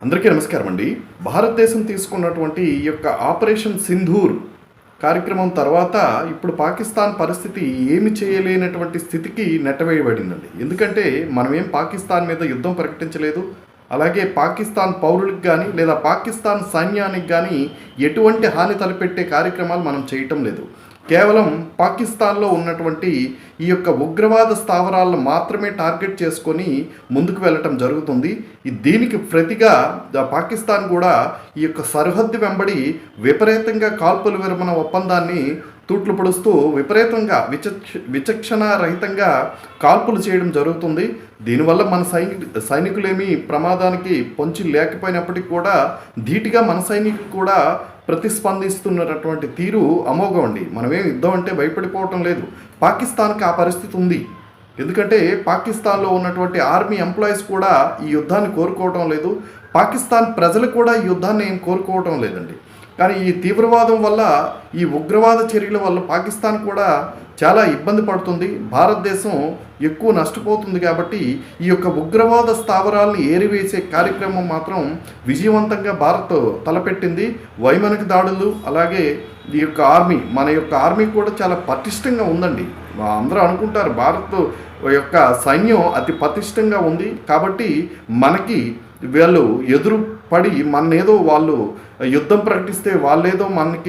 అందరికీ నమస్కారం అండి. భారతదేశం తీసుకున్నటువంటి ఈ యొక్క ఆపరేషన్ సింధూర్ కార్యక్రమం తర్వాత ఇప్పుడు పాకిస్తాన్ పరిస్థితి ఏమి చేయలేనటువంటి స్థితికి నెట్టవేయబడిందండి. ఎందుకంటే మనమేం పాకిస్తాన్ మీద యుద్ధం ప్రకటించలేదు. అలాగే పాకిస్తాన్ పౌరులకు కానీ లేదా పాకిస్తాన్ సైన్యానికి కానీ ఎటువంటి హాని తలపెట్టే కార్యక్రమాలు మనం చేయటం లేదు. కేవలం పాకిస్తాన్లో ఉన్నటువంటి ఈ యొక్క ఉగ్రవాద స్థావరాలను మాత్రమే టార్గెట్ చేసుకొని ముందుకు వెళ్ళటం జరుగుతుంది. దీనికి ప్రతిగా పాకిస్తాన్ కూడా ఈ యొక్క సరిహద్దు వెంబడి విపరీతంగా కాల్పుల విరమణ ఒప్పందాన్ని తూట్లు పొడుస్తూ విపరీతంగా విచక్షణ రహితంగా కాల్పులు చేయడం జరుగుతుంది. దీనివల్ల మన సైనికులేమీ ప్రమాదానికి పొంచి లేకపోయినప్పటికీ కూడా ధీటుగా మన సైనికులు కూడా ప్రతిస్పందిస్తున్నటువంటి తీరు అమోఘం అండి. మనమేం యుద్ధం అంటే భయపడిపోవటం లేదు. పాకిస్తాన్కి ఆ పరిస్థితి ఉంది. ఎందుకంటే పాకిస్తాన్లో ఉన్నటువంటి ఆర్మీ ఎంప్లాయీస్ కూడా ఈ యుద్ధాన్ని కోరుకోవటం లేదు. పాకిస్తాన్ ప్రజలు కూడా ఈ యుద్ధాన్ని ఏం కోరుకోవటం లేదండి. కానీ ఈ తీవ్రవాదం వల్ల, ఈ ఉగ్రవాద చర్యల వల్ల పాకిస్తాన్ కూడా చాలా ఇబ్బంది పడుతుంది. భారతదేశం ఎక్కువ నష్టపోతుంది. కాబట్టి ఈ యొక్క ఉగ్రవాద స్థావరాలను ఏరివేసే కార్యక్రమం మాత్రం విజయవంతంగా భారత్ తలపెట్టింది. వైమానిక దాడులు, అలాగే ఈ యొక్క ఆర్మీ, మన యొక్క ఆర్మీ కూడా చాలా పటిష్టంగా ఉందండి. అందరూ అనుకుంటారు భారత్ యొక్క సైన్యం అతి పటిష్టంగా ఉంది కాబట్టి మనకి వీళ్ళు ఎదురు పడి మన్నేదో వాళ్ళు యుద్ధం ప్రకటిస్తే వాళ్ళేదో మనకి